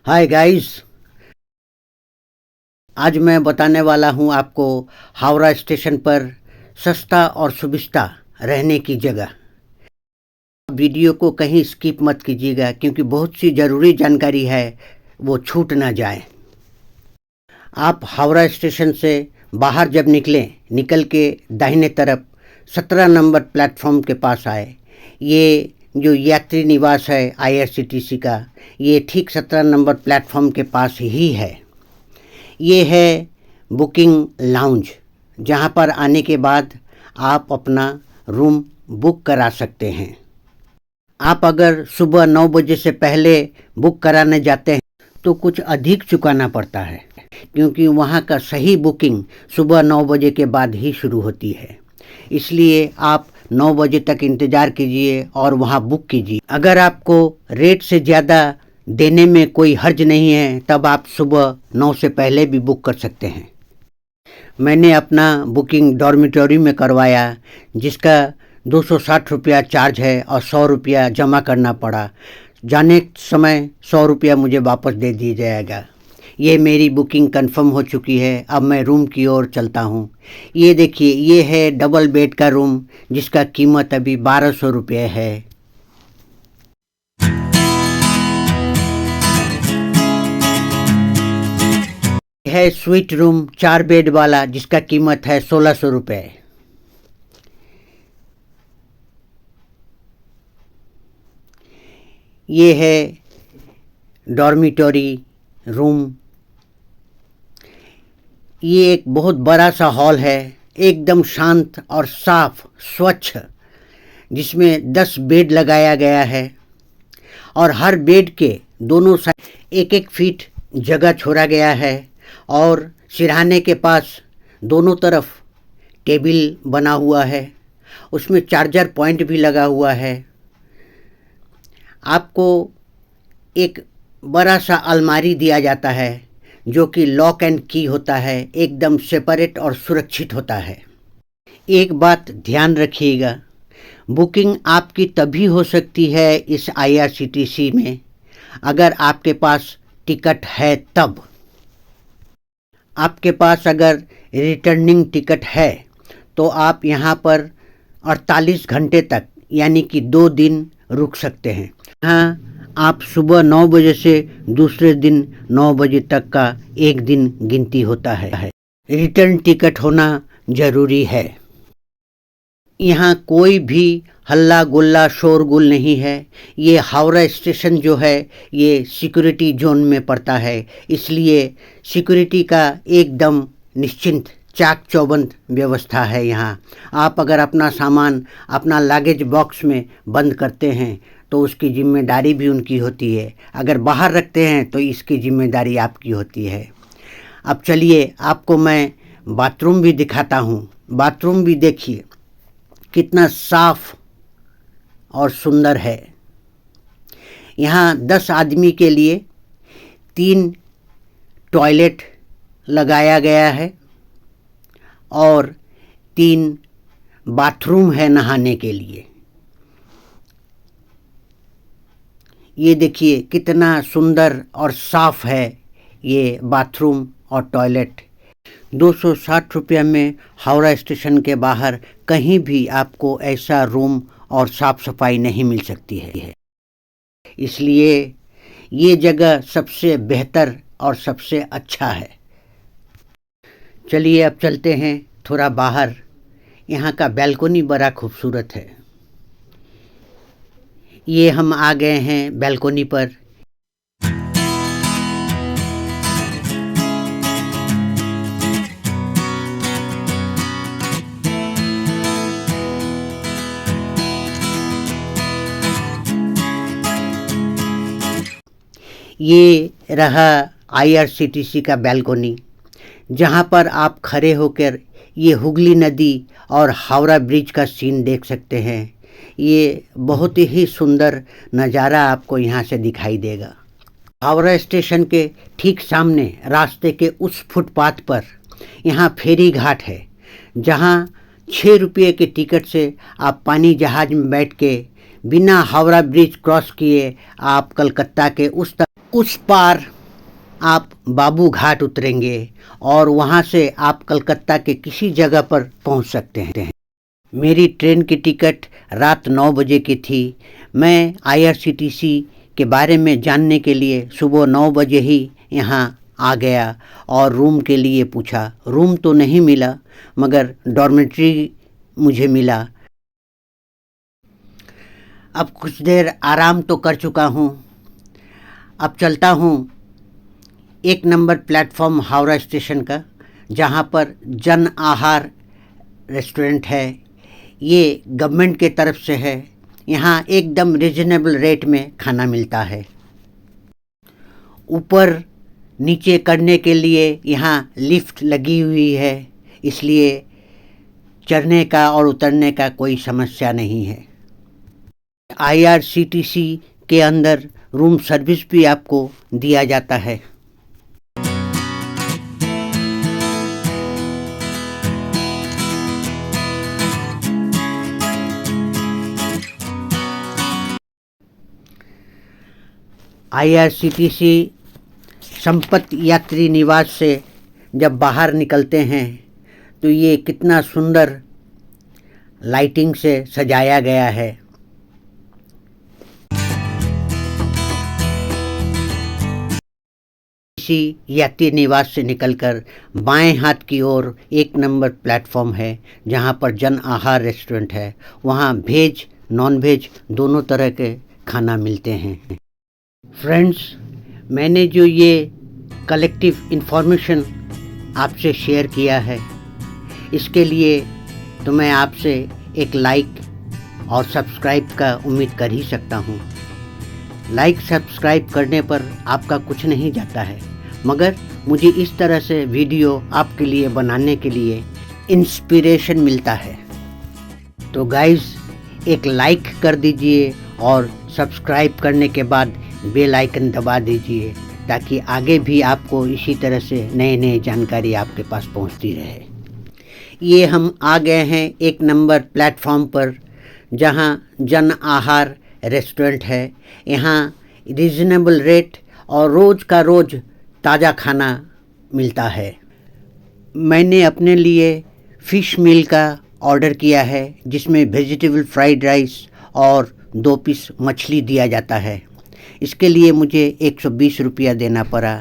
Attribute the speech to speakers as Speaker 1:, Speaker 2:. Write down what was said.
Speaker 1: Hi guys. आज मैं बताने वाला हूं आपको हावड़ा स्टेशन पर सस्ता और सुविस्ता रहने की जगह। वीडियो को कहीं स्किप मत कीजिएगा क्योंकि बहुत सी ज़रूरी जानकारी है, वो छूट ना जाए। आप हावड़ा स्टेशन से बाहर जब निकल के दाहिने तरफ 17 नंबर प्लेटफॉर्म के पास आए। ये जो यात्री निवास है आईआरसीटीसी का, ये ठीक 17 नंबर प्लेटफॉर्म के पास ही है। ये है बुकिंग लाउंज, जहाँ पर आने के बाद आप अपना रूम बुक करा सकते हैं। आप अगर सुबह 9 बजे से पहले बुक कराने जाते हैं तो कुछ अधिक चुकाना पड़ता है, क्योंकि वहाँ का सही बुकिंग सुबह 9 बजे के बाद ही शुरू होती है। इसलिए आप 9 बजे तक इंतज़ार कीजिए और वहाँ बुक कीजिए। अगर आपको रेट से ज़्यादा देने में कोई हर्ज नहीं है तब आप सुबह 9 से पहले भी बुक कर सकते हैं। मैंने अपना बुकिंग डॉर्मिटरी में करवाया, जिसका 260 रुपया चार्ज है और 100 रुपया जमा करना पड़ा। जाने समय 100 रुपया मुझे वापस दे दिया जाएगा। ये मेरी बुकिंग कंफर्म हो चुकी है। अब मैं रूम की ओर चलता हूँ। ये देखिए, ये है डबल बेड का रूम, जिसका कीमत अभी 1200 रुपये है। है स्वीट रूम 4 बेड वाला, जिसका कीमत है 1600 रुपये। ये है डॉर्मिटरी रूम। ये एक बहुत बड़ा सा हॉल है, एकदम शांत और साफ स्वच्छ, जिसमें 10 बेड लगाया गया है और हर बेड के दोनों साइड 1-1 फीट जगह छोड़ा गया है और सिरहाने के पास दोनों तरफ टेबल बना हुआ है। उसमें चार्जर पॉइंट भी लगा हुआ है। आपको एक बड़ा सा अलमारी दिया जाता है जो कि लॉक एंड की होता है, एकदम सेपरेट और सुरक्षित होता है। एक बात ध्यान रखिएगा, बुकिंग आपकी तभी हो सकती है इस आईआरसीटीसी में अगर आपके पास टिकट है तब। आपके पास अगर रिटर्निंग टिकट है तो आप यहाँ पर 48 घंटे तक यानी कि 2 दिन रुक सकते हैं। यहाँ आप सुबह 9 बजे से दूसरे दिन 9 बजे तक का एक दिन गिनती होता है। रिटर्न टिकट होना ज़रूरी है। यहाँ कोई भी हल्ला गुल्ला शोरगुल नहीं है। ये हावड़ा स्टेशन जो है ये सिक्योरिटी जोन में पड़ता है, इसलिए सिक्योरिटी का एकदम निश्चिंत चाक चौबंद व्यवस्था है। यहाँ आप अगर अपना सामान अपना लगेज बॉक्स में बंद करते हैं तो उसकी जिम्मेदारी भी उनकी होती है, अगर बाहर रखते हैं तो इसकी जिम्मेदारी आपकी होती है। अब चलिए आपको मैं बाथरूम भी दिखाता हूँ। बाथरूम भी देखिए कितना साफ और सुंदर है। यहाँ 10 आदमी के लिए 3 टॉयलेट लगाया गया है और 3 बाथरूम है नहाने के लिए। ये देखिए कितना सुंदर और साफ है ये बाथरूम और टॉयलेट। 260 रुपये में हावड़ा स्टेशन के बाहर कहीं भी आपको ऐसा रूम और साफ सफाई नहीं मिल सकती है। इसलिए ये जगह सबसे बेहतर और सबसे अच्छा है। चलिए अब चलते हैं थोड़ा बाहर। यहाँ का बैल्कोनी बड़ा खूबसूरत है। ये हम आ गए हैं बैल्कोनी पर। ये रहा आईआरसीटीसी का बैल्कोनी, जहाँ पर आप खड़े होकर ये हुगली नदी और हावड़ा ब्रिज का सीन देख सकते हैं। ये बहुत ही सुंदर नज़ारा आपको यहाँ से दिखाई देगा। हावड़ा स्टेशन के ठीक सामने रास्ते के उस फुटपाथ पर यहाँ फेरी घाट है, जहाँ 6 रुपये के टिकट से आप पानी जहाज में बैठ के बिना हावड़ा ब्रिज क्रॉस किए आप कलकत्ता के उस तक उस पार आप बाबू घाट उतरेंगे और वहाँ से आप कलकत्ता के किसी जगह पर पहुँच सकते हैं। मेरी ट्रेन की टिकट रात 9 बजे की थी। मैं IRCTC के बारे में जानने के लिए सुबह 9 बजे ही यहाँ आ गया और रूम के लिए पूछा। रूम तो नहीं मिला मगर डॉर्मेट्री मुझे मिला। अब कुछ देर आराम तो कर चुका हूँ। अब चलता हूँ 1 नंबर प्लेटफॉर्म हावड़ा स्टेशन का, जहाँ पर जन आहार रेस्टोरेंट है। ये गवर्नमेंट के तरफ से है। यहाँ एकदम रिजनेबल रेट में खाना मिलता है। ऊपर नीचे करने के लिए यहाँ लिफ्ट लगी हुई है, इसलिए चढ़ने का और उतरने का कोई समस्या नहीं है। IRCTC के अंदर रूम सर्विस भी आपको दिया जाता है। IRCTC संपत यात्री निवास से जब बाहर निकलते हैं तो ये कितना सुंदर लाइटिंग से सजाया गया है। इसी यात्री निवास से निकलकर बाएं हाथ की ओर 1 नंबर प्लेटफॉर्म है, जहां पर जन आहार रेस्टोरेंट है। वहां वेज नॉन वेज दोनों तरह के खाना मिलते हैं। फ्रेंड्स, मैंने जो ये कलेक्टिव इन्फॉर्मेशन आपसे शेयर किया है, इसके लिए तो मैं आपसे एक लाइक और सब्सक्राइब का उम्मीद कर ही सकता हूँ। लाइक सब्सक्राइब करने पर आपका कुछ नहीं जाता है, मगर मुझे इस तरह से वीडियो आपके लिए बनाने के लिए इंस्पिरेशन मिलता है। तो गाइस, एक लाइक कर दीजिए और सब्सक्राइब करने के बाद बेल आइकन दबा दीजिए, ताकि आगे भी आपको इसी तरह से नए नए जानकारी आपके पास पहुंचती रहे। ये हम आ गए हैं 1 नंबर प्लेटफॉर्म पर, जहां जन आहार रेस्टोरेंट है। यहाँ रीज़नेबल रेट और रोज़ का रोज़ ताज़ा खाना मिलता है। मैंने अपने लिए फ़िश मील का ऑर्डर किया है, जिसमें वेजिटेबल फ्राइड राइस और 2 पीस मछली दिया जाता है। इसके लिए मुझे 120 रुपया देना पड़ा।